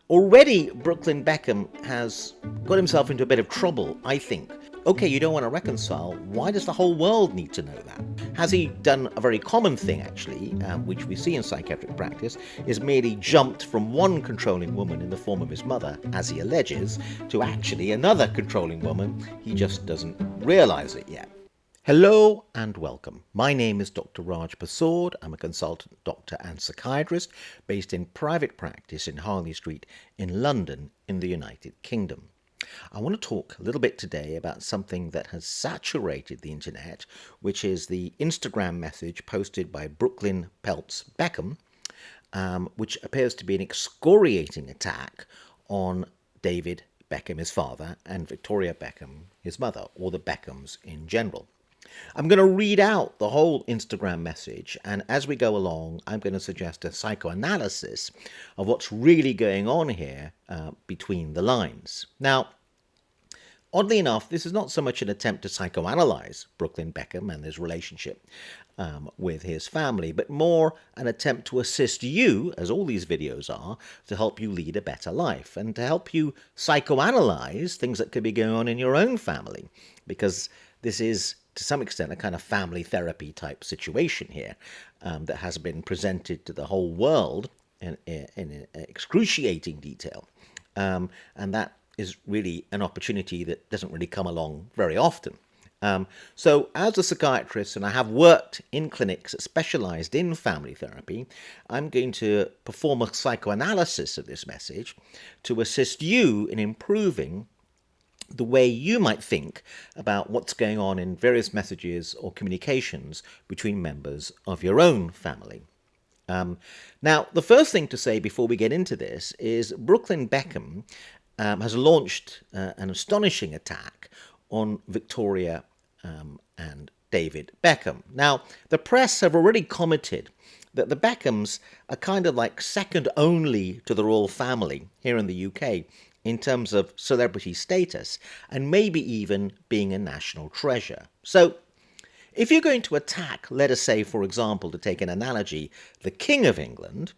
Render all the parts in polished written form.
Already, Brooklyn Beckham has got himself into a bit of trouble, I think. Okay, you don't want to reconcile. Why does the whole world need to know that? Has he done a very common thing, actually, which we see in psychiatric practice, is merely jumped from one controlling woman in the form of his mother, as he alleges, to actually another controlling woman? He just doesn't realize it yet. Hello and welcome. My name is Dr. Raj Persaud. I'm a consultant doctor and psychiatrist based in private practice in Harley Street in London in the United Kingdom. I want to talk a little bit today about something that has saturated the internet, which is the Instagram message posted by Brooklyn Peltz Beckham, which appears to be an excoriating attack on David Beckham, his father, and Victoria Beckham, his mother, or the Beckhams in general. I'm going to read out the whole Instagram message, and as we go along, I'm going to suggest a psychoanalysis of what's really going on here between the lines. Now, oddly enough, this is not so much an attempt to psychoanalyze Brooklyn Beckham and his relationship with his family, but more an attempt to assist you, as all these videos are, to help you lead a better life and to help you psychoanalyze things that could be going on in your own family, because this is to some extent a kind of family therapy type situation here that has been presented to the whole world in excruciating detail. And that is really an opportunity that doesn't really come along very often. So as a psychiatrist, and I have worked in clinics that specialized in family therapy, I'm going to perform a psychoanalysis of this message to assist you in improving the way you might think about what's going on in various messages or communications between members of your own family. Now, the first thing to say before we get into this is Brooklyn Beckham has launched an astonishing attack on Victoria and David Beckham. Now, the press have already commented that the Beckhams are kind of like second only to the royal family here in the UK in terms of celebrity status, and maybe even being a national treasure. So, if you're going to attack, let us say, for example, to take an analogy, the King of England,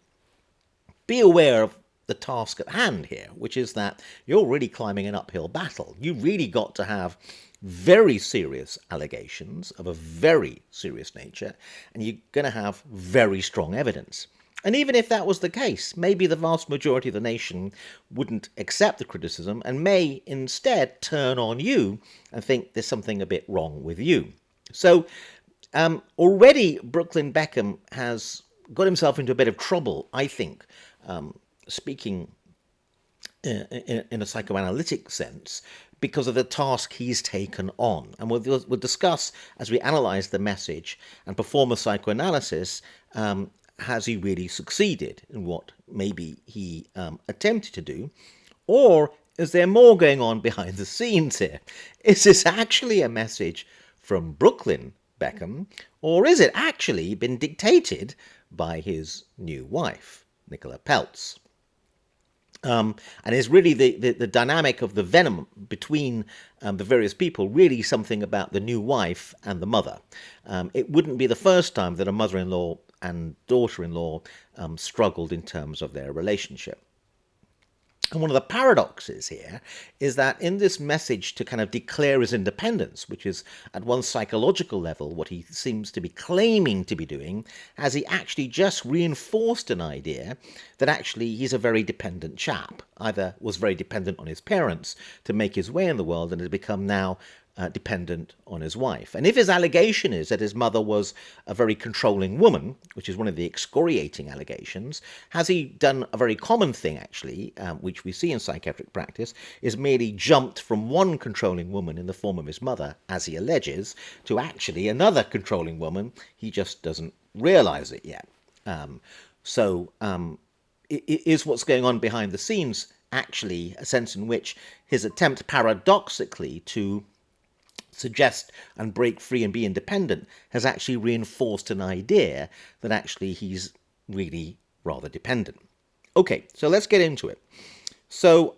be aware of the task at hand here, which is that you're really climbing an uphill battle. You really got to have very serious allegations of a very serious nature, and you're going to have very strong evidence. And even if that was the case, maybe the vast majority of the nation wouldn't accept the criticism and may instead turn on you and think there's something a bit wrong with you. So already Brooklyn Beckham has got himself into a bit of trouble, I think, speaking in a psychoanalytic sense, because of the task he's taken on. And we'll discuss, as we analyze the message and perform a psychoanalysis, has he really succeeded in what maybe he attempted to do? Or is there more going on behind the scenes here? Is this actually a message from Brooklyn Beckham? Or is it actually been dictated by his new wife, Nicola Peltz? And is really the dynamic of the venom between the various people really something about the new wife and the mother? It wouldn't be the first time that a mother-in-law and daughter-in-law struggled in terms of their relationship. And one of the paradoxes here is that in this message to kind of declare his independence, which is at one psychological level what he seems to be claiming to be doing, has he actually just reinforced an idea that actually he's a very dependent chap, either was very dependent on his parents to make his way in the world and has become now dependent on his wife. And if his allegation is that his mother was a very controlling woman, which is one of the excoriating allegations, has he done a very common thing, actually, which we see in psychiatric practice, is merely jumped from one controlling woman in the form of his mother, as he alleges, to actually another controlling woman? He just doesn't realize it yet. Is what's going on behind the scenes actually a sense in which his attempt paradoxically to suggest and break free and be independent has actually reinforced an idea that actually he's really rather dependent? Okay, so let's get into it. So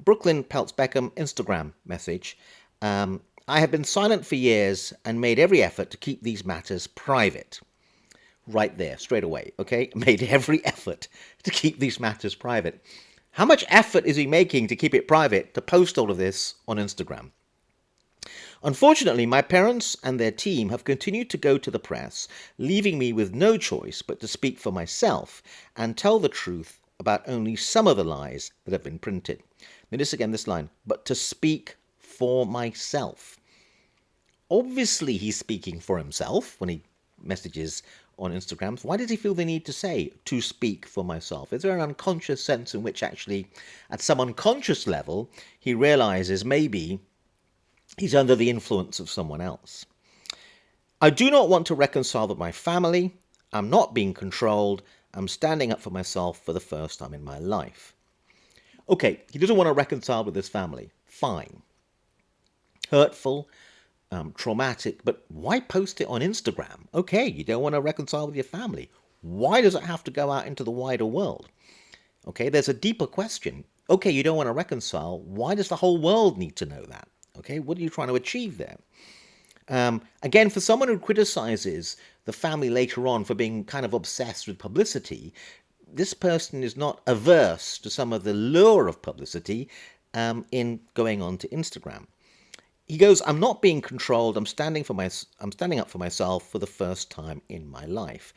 Brooklyn Peltz Beckham Instagram message. I have been silent for years and made every effort to keep these matters private. Right there, straight away, okay? Made every effort to keep these matters private. How much effort is he making to keep it private to post all of this on Instagram? Unfortunately, my parents and their team have continued to go to the press, leaving me with no choice but to speak for myself and tell the truth about only some of the lies that have been printed. Notice again this line, but to speak for myself. Obviously, he's speaking for himself when he messages on Instagram. Why does he feel the need to say, to speak for myself? Is there an unconscious sense in which actually, at some unconscious level, he realizes maybe he's under the influence of someone else? I do not want to reconcile with my family. I'm not being controlled. I'm standing up for myself for the first time in my life. Okay, he doesn't want to reconcile with his family. Fine. Hurtful, traumatic, but why post it on Instagram? Okay, you don't want to reconcile with your family. Why does it have to go out into the wider world? Okay, there's a deeper question. Okay, you don't want to reconcile. Why does the whole world need to know that? Okay, what are you trying to achieve there? Again, for someone who criticizes the family later on for being kind of obsessed with publicity, this person is not averse to some of the lure of publicity in going on to Instagram. He goes, I'm not being controlled. I'm standing up for myself for the first time in my life.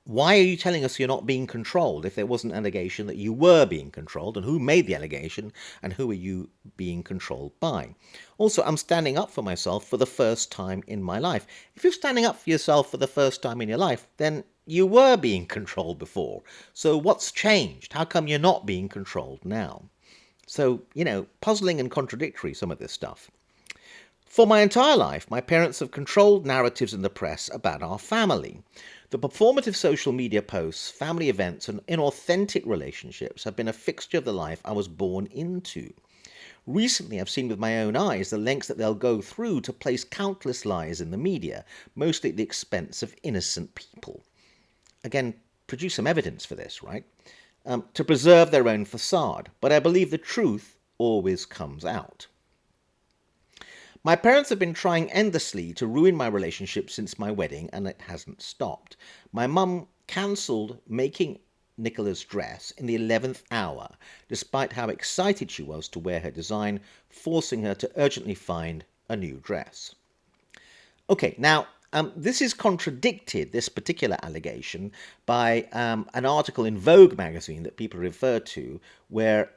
Why are you telling us you're not being controlled if there was an allegation that you were being controlled? And who made the allegation? And who are you being controlled by? Also, I'm standing up for myself for the first time in my life. If you're standing up for yourself for the first time in your life, then you were being controlled before. So what's changed? How come you're not being controlled now? So, puzzling and contradictory, some of this stuff. For my entire life, my parents have controlled narratives in the press about our family. The performative social media posts, family events, and inauthentic relationships have been a fixture of the life I was born into. Recently, I've seen with my own eyes the lengths that they'll go through to place countless lies in the media, mostly at the expense of innocent people. Again, produce some evidence for this, right? To preserve their own facade, but I believe the truth always comes out. My parents have been trying endlessly to ruin my relationship since my wedding, and it hasn't stopped. My mum cancelled making Nicola's dress in the 11th hour, despite how excited she was to wear her design, forcing her to urgently find a new dress. Okay, now, this is contradicted, this particular allegation, by an article in Vogue magazine that people refer to, where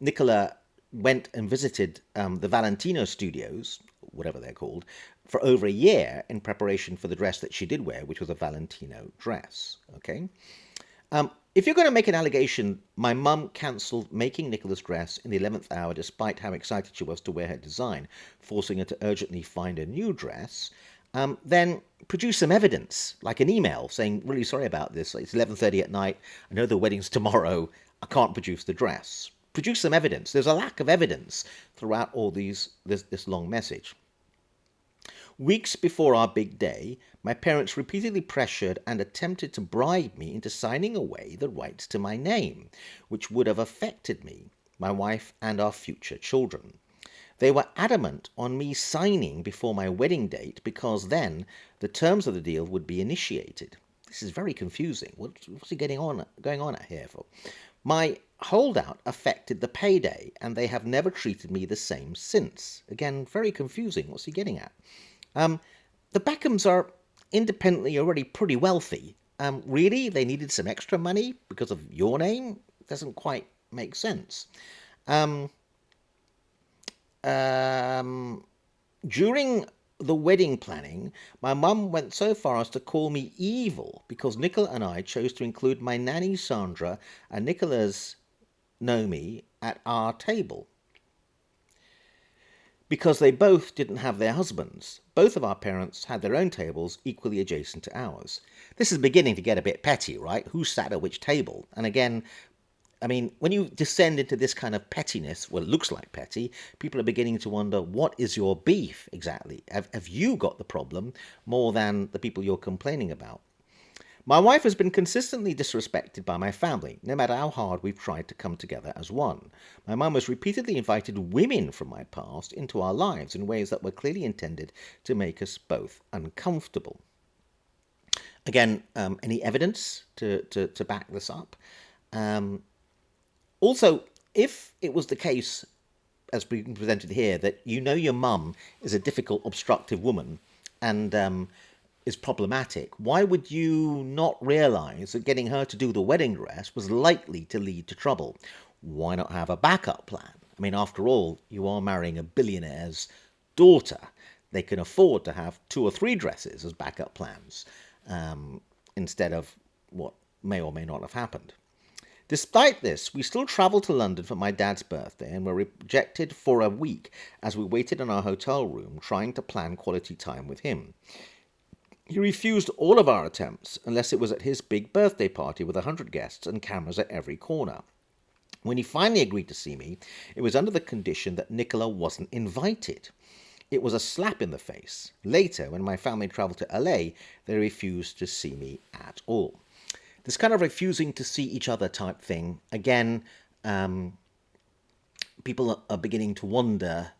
Nicola went and visited the Valentino studios, whatever they're called, for over a year in preparation for the dress that she did wear, which was a Valentino dress. Okay, if you're going to make an allegation, my mum cancelled making Nicola's dress in the 11th hour despite how excited she was to wear her design, forcing her to urgently find a new dress, then produce some evidence, like an email saying, really sorry about this, it's 11:30 at night, I know the wedding's tomorrow, I can't produce the dress. Produce some evidence. There's a lack of evidence throughout all this long message. Weeks before our big day, my parents repeatedly pressured and attempted to bribe me into signing away the rights to my name, which would have affected me, my wife, and our future children. They were adamant on me signing before my wedding date because then the terms of the deal would be initiated. This is very confusing. What's he going on here for? My holdout affected the payday, and they have never treated me the same since. Again, very confusing. What's he getting at? The Beckhams are independently already pretty wealthy. Really? They needed some extra money because of your name? Doesn't quite make sense. During the wedding planning, my mum went so far as to call me evil because Nicola and I chose to include my nanny Sandra and Nicola's Nomi at our table because they both didn't have their husbands. Both of our parents had their own tables equally adjacent to ours. This is beginning to get a bit petty, right? Who sat at which table? And again, I mean, when you descend into this kind of pettiness, well, it looks like petty, people are beginning to wonder, what is your beef exactly? Have you got the problem more than the people you're complaining about? My wife has been consistently disrespected by my family, no matter how hard we've tried to come together as one. My mum has repeatedly invited women from my past into our lives in ways that were clearly intended to make us both uncomfortable. Again, any evidence to back this up? Um, Also, if it was the case, as being presented here, that you know your mum is a difficult, obstructive woman and is problematic, why would you not realise that getting her to do the wedding dress was likely to lead to trouble? Why not have a backup plan? I mean, after all, you are marrying a billionaire's daughter. They can afford to have 2 or 3 dresses as backup plans instead of what may or may not have happened. Despite this, we still travelled to London for my dad's birthday and were rejected for a week as we waited in our hotel room trying to plan quality time with him. He refused all of our attempts unless it was at his big birthday party with 100 guests and cameras at every corner. When he finally agreed to see me, it was under the condition that Nicola wasn't invited. It was a slap in the face. Later, when my family travelled to LA, they refused to see me at all. This kind of refusing to see each other type thing, again, people are beginning to wonder,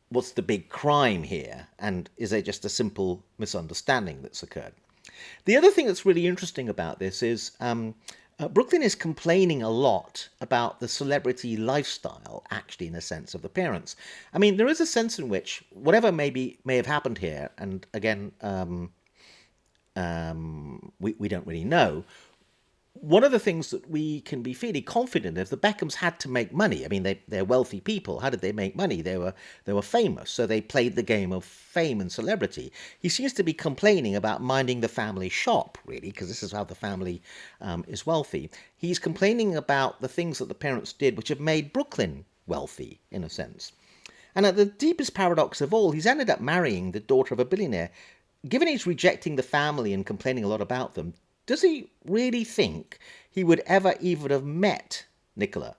what's the big crime here? And is there just a simple misunderstanding that's occurred? The other thing that's really interesting about this is Brooklyn is complaining a lot about the celebrity lifestyle, actually, in a sense, of the parents. I mean, there is a sense in which whatever may have happened here, and again, we don't really know. One of the things that we can be fairly confident of, the Beckhams had to make money. I mean, they're wealthy people. How did they make money? They were famous, so they played the game of fame and celebrity. He seems to be complaining about minding the family shop, really, because this is how the family is wealthy. He's complaining about the things that the parents did, which have made Brooklyn wealthy, in a sense. And at the deepest paradox of all, he's ended up marrying the daughter of a billionaire. Given he's rejecting the family and complaining a lot about them, does he really think he would ever even have met Nicola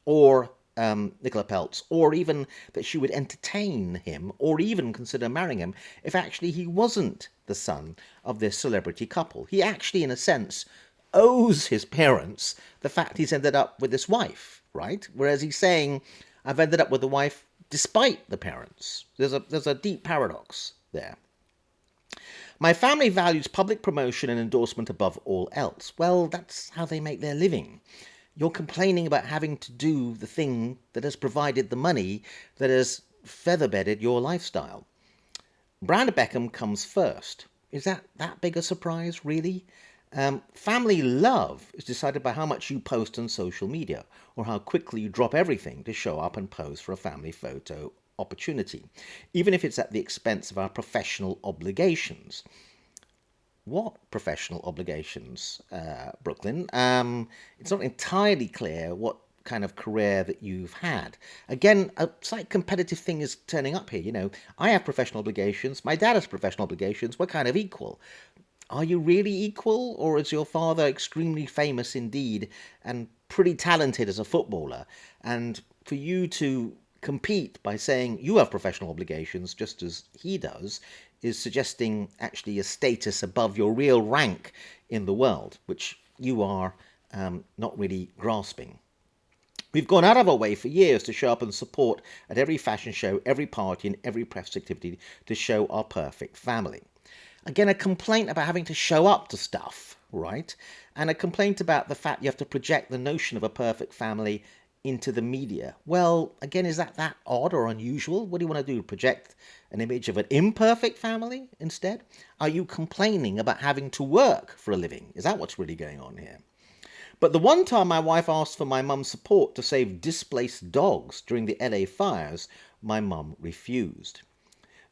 or Nicola Peltz, or even that she would entertain him or even consider marrying him if actually he wasn't the son of this celebrity couple? He actually, in a sense, owes his parents the fact he's ended up with this wife, right? Whereas he's saying, I've ended up with a wife despite the parents. There's a deep paradox there. My family values public promotion and endorsement above all else. Well, that's how they make their living. You're complaining about having to do the thing that has provided the money that has feather-bedded your lifestyle. Brand Beckham comes first. Is that big a surprise, really? Family love is decided by how much you post on social media, or how quickly you drop everything to show up and pose for a family photo opportunity, even if it's at the expense of our professional obligations. What professional obligations, Brooklyn? It's not entirely clear what kind of career that you've had. Again, a slight competitive thing is turning up here. You know, I have professional obligations, my dad has professional obligations, we're kind of equal. Are you really equal, or is your father extremely famous indeed and pretty talented as a footballer? And for you to compete by saying you have professional obligations just as he does is suggesting actually a status above your real rank in the world, which you are not really grasping. We've gone out of our way for years to show up and support at every fashion show, every party and every press activity to show our perfect family. Again, a complaint about having to show up to stuff, right? And a complaint about the fact you have to project the notion of a perfect family into the media. Well, again, is that odd or unusual? What do you want to do? Project an image of an imperfect family instead? Are you complaining about having to work for a living? Is that what's really going on here? But the one time my wife asked for my mum's support to save displaced dogs during the LA fires, my mum refused.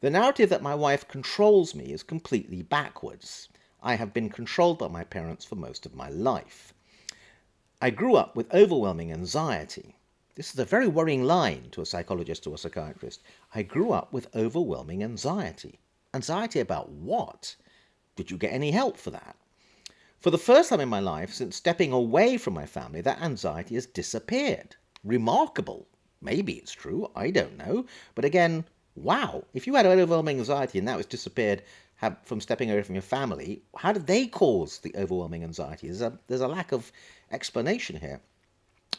The narrative that my wife controls me is completely backwards. I have been controlled by my parents for most of my life. I grew up with overwhelming anxiety. This is a very worrying line to a psychologist or a psychiatrist. I grew up with overwhelming anxiety. Anxiety about what? Did you get any help for that? For the first time in my life, since stepping away from my family, that anxiety has disappeared. Remarkable. Maybe it's true, I don't know. But again, wow, if you had overwhelming anxiety and that was disappeared from stepping away from your family, how did they cause the overwhelming anxiety? There's a lack of explanation here.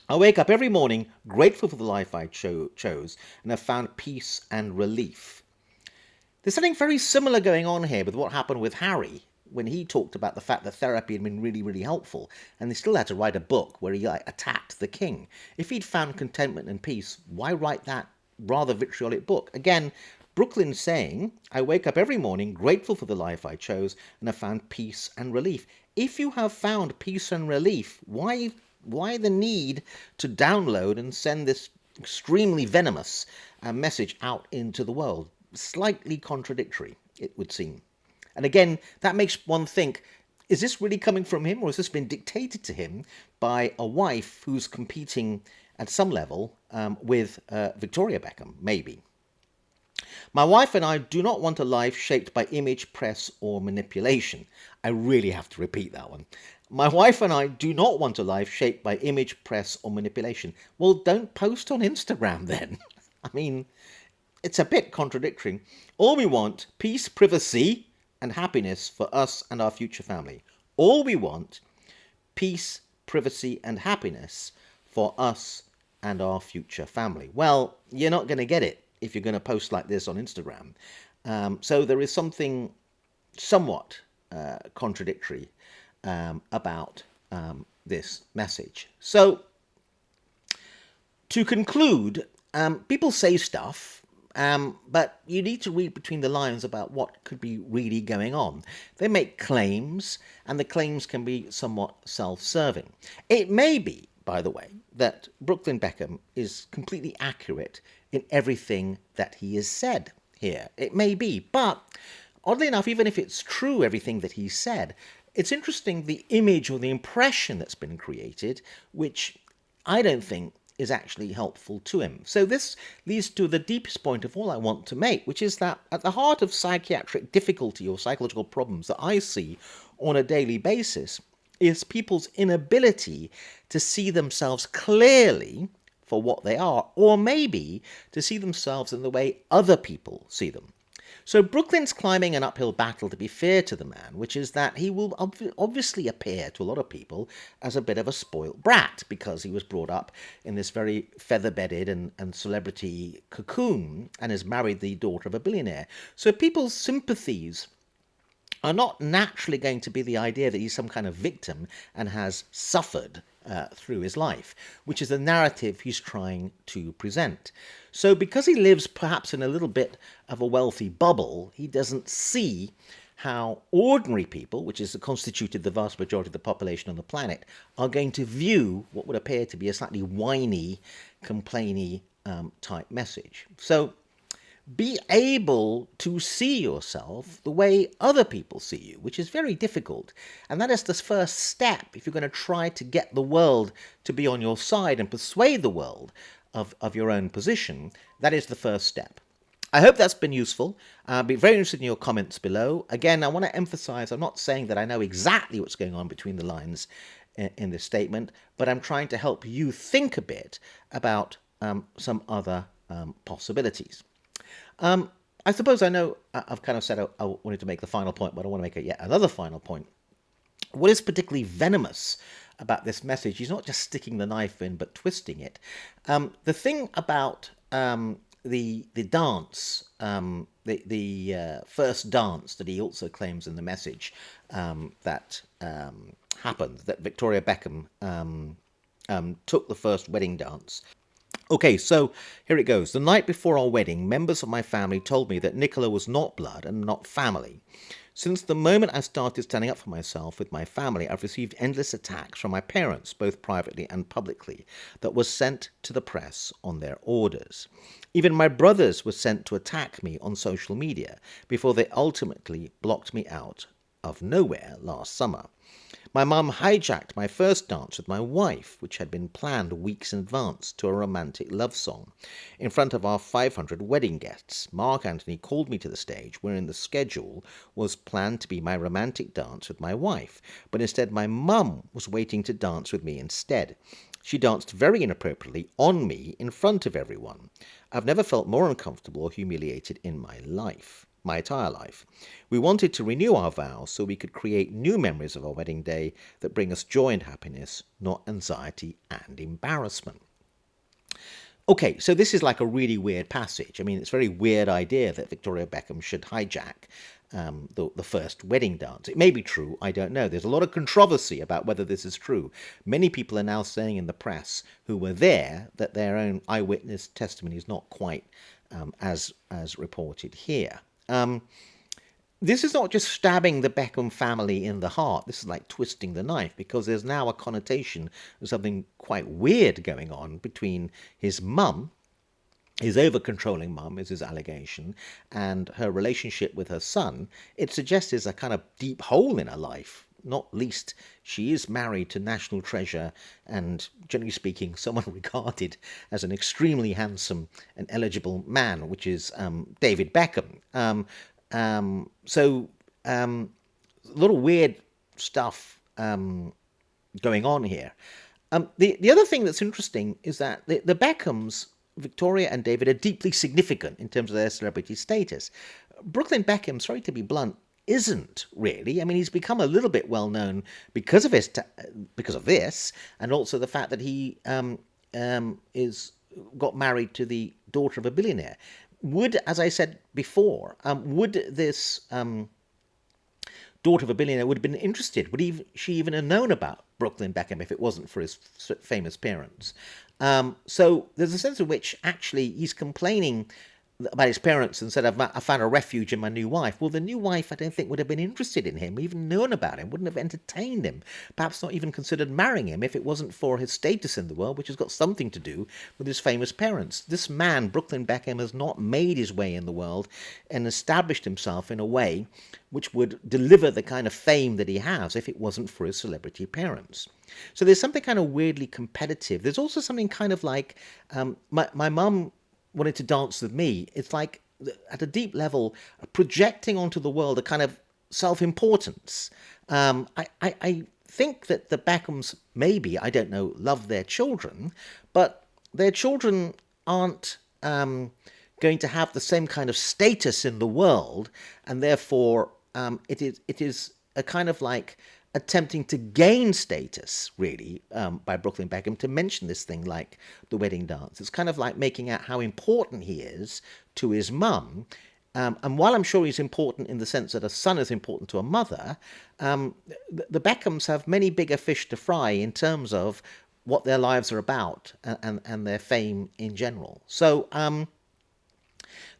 I wake up every morning grateful for the life I chose and have found peace and relief. There's something very similar going on here with what happened with Harry when he talked about the fact that therapy had been really, really helpful, and he still had to write a book where he attacked the king. If he'd found contentment and peace, why write that rather vitriolic book? Again, Brooklyn's saying, I wake up every morning grateful for the life I chose and have found peace and relief. If you have found peace and relief, why the need to download and send this extremely venomous message out into the world? Slightly contradictory, it would seem. And again, that makes one think, is this really coming from him, or has this been dictated to him by a wife who's competing at some level with Victoria Beckham? Maybe. My wife and I do not want a life shaped by image, press, or manipulation. I really have to repeat that one. My wife and I do not want a life shaped by image, press, or manipulation. Well, don't post on Instagram then. I mean, it's a bit contradictory. All we want, peace, privacy, and happiness for us and our future family. All we want, peace, privacy, and happiness for us and our future family. Well, you're not going to get it if you're going to post like this on Instagram. So there is something somewhat contradictory about this message. So, to conclude, people say stuff, but you need to read between the lines about what could be really going on. They make claims, and the claims can be somewhat self-serving. It may be, by the way, that Brooklyn Beckham is completely accurate in everything that he has said here. It may be, but oddly enough, even if it's true, everything that he said, it's interesting the image or the impression that's been created, which I don't think is actually helpful to him. So this leads to the deepest point of all I want to make, which is that at the heart of psychiatric difficulty or psychological problems that I see on a daily basis is people's inability to see themselves clearly for what they are, or maybe to see themselves in the way other people see them. So Brooklyn's climbing an uphill battle to be fair to the man, which is that he will obviously appear to a lot of people as a bit of a spoilt brat because he was brought up in this very feather-bedded and celebrity cocoon and has married the daughter of a billionaire. So people's sympathies are not naturally going to be the idea that he's some kind of victim and has suffered through his life, which is the narrative he's trying to present. So because he lives perhaps in a little bit of a wealthy bubble, he doesn't see how ordinary people, which is constituted the vast majority of the population on the planet, are going to view what would appear to be a slightly whiny, complainy type message. So be able to see yourself the way other people see you, which is very difficult. And that is the first step if you're going to try to get the world to be on your side and persuade the world of your own position. That is the first step. I hope that's been useful. I'll be very interested in your comments below. Again, I want to emphasize, I'm not saying that I know exactly what's going on between the lines in this statement, but I'm trying to help you think a bit about some other possibilities. I suppose I know I've kind of said I wanted to make the final point, but I want to make yet another final point. What is particularly venomous about this message is not just sticking the knife in, but twisting it. The thing about the dance, the first dance that he also claims in the message that happened, that Victoria Beckham took the first wedding dance. Okay, so here it goes. The night before our wedding, members of my family told me that Nicola was not blood and not family. Since the moment I started standing up for myself with my family, I've received endless attacks from my parents, both privately and publicly, that were sent to the press on their orders. Even my brothers were sent to attack me on social media before they ultimately blocked me out of nowhere last summer. My mum hijacked my first dance with my wife, which had been planned weeks in advance, to a romantic love song. In front of our 500 wedding guests, Mark Anthony called me to the stage, wherein the schedule was planned to be my romantic dance with my wife, but instead my mum was waiting to dance with me instead. She danced very inappropriately on me in front of everyone. I've never felt more uncomfortable or humiliated in my entire life. We wanted to renew our vows so we could create new memories of our wedding day that bring us joy and happiness, not anxiety and embarrassment. Okay, so this is like a really weird passage. I mean, it's a very weird idea that Victoria Beckham should hijack the first wedding dance. It may be true, I don't know. There's a lot of controversy about whether this is true. Many people are now saying in the press who were there that their own eyewitness testimony is not quite as reported here. This is not just stabbing the Beckham family in the heart. This is like twisting the knife, because there's now a connotation of something quite weird going on between his mum, his over-controlling mum is his allegation, and her relationship with her son. It suggests there's a kind of deep hole in her life. Not least, she is married to national treasure and, generally speaking, someone regarded as an extremely handsome and eligible man, which is David Beckham. So a lot of weird stuff going on here. The other thing that's interesting is that the Beckhams, Victoria and David, are deeply significant in terms of their celebrity status. Brooklyn Beckham, sorry to be blunt, isn't really. I mean, he's become a little bit well known because of because of this, and also the fact that he got married to the daughter of a billionaire. Would, as I said before, would this daughter of a billionaire would have been interested? Would she even have known about Brooklyn Beckham if it wasn't for his famous parents? So there's a sense in which actually he's complaining about his parents and said, I found a refuge in my new wife. Well, the new wife, I don't think, would have been interested in him, even known about him, wouldn't have entertained him, perhaps not even considered marrying him if it wasn't for his status in the world, which has got something to do with his famous parents. This man, Brooklyn Beckham, has not made his way in the world and established himself in a way which would deliver the kind of fame that he has if it wasn't for his celebrity parents. So there's something kind of weirdly competitive. There's also something kind of like my mum wanted to dance with me. It's like, at a deep level, projecting onto the world a kind of self-importance. I think that the Beckhams, maybe, I don't know, love their children, but their children aren't going to have the same kind of status in the world, and therefore it is a kind of like attempting to gain status, really, by Brooklyn Beckham, to mention this thing like the wedding dance. It's kind of like making out how important he is to his mum. And while I'm sure he's important in the sense that a son is important to a mother, the Beckhams have many bigger fish to fry in terms of what their lives are about and their fame in general. So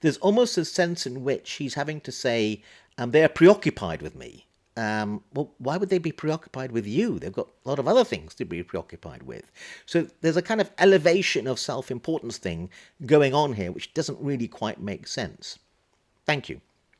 there's almost a sense in which he's having to say, they're preoccupied with me. Well, why would they be preoccupied with you? They've got a lot of other things to be preoccupied with. So there's a kind of elevation of self-importance thing going on here, which doesn't really quite make sense. Thank you.